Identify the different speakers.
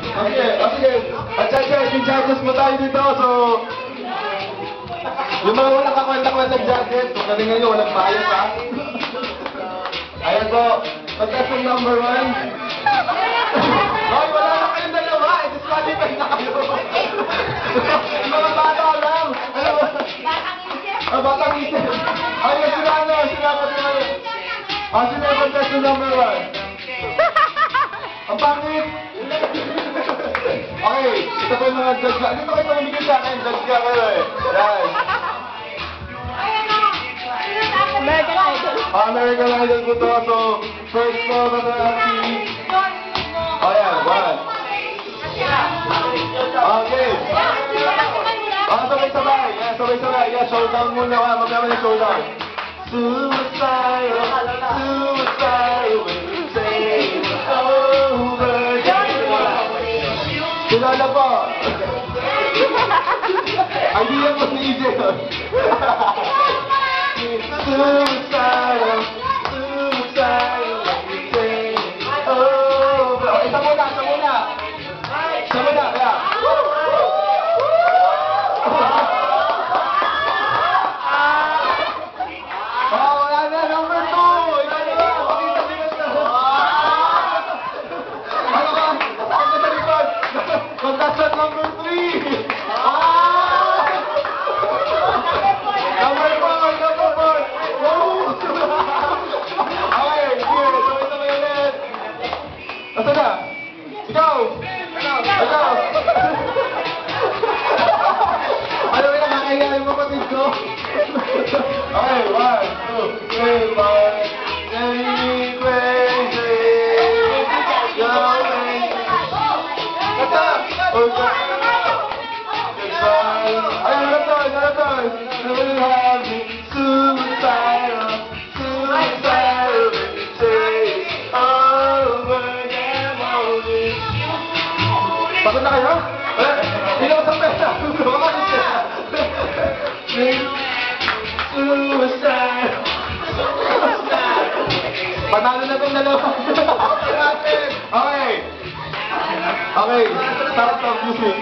Speaker 1: Sige. At judges mo tayo dito, so... Yung mga walang kakwenta-kwenta judges, kung galingan nyo, walang bias, ha? Ayan po, contestant number 1. Hoy, wala na kayong dalawa, disqualified na kayo. Yung mga bata lang. Batang isip. Ayun, sila. Sino yung contestant number 1? Ang pangit! Okay, ito po yung mga judge. Dito kayo tumigil sa akin, judge ka kayo eh. Yan. American Idol po to. So, first po, si... Oh, yan, 1. Okay. Sabay-sabay. Yan, showdown muna. Mamaya yung showdown. Suicide, when you say it's over. Kilala po. Idea mo si EJ. Suicide, when you say it's over. Isa muna. Kaya. Contestant number 3! Number 4! Okay, here, ito may ulit. Asa na? Ikaw! Ano ba yung nakakaya yung kapatid ko? Okay, 1, 2, 3, 4. Let me crazy. Ayun, naratoy. Will have me suicidal, when you say over and over. Pagod na kayo? Hindi naman sa pesa. Suicide. Panalo na itong dalawa. Okay, start of music.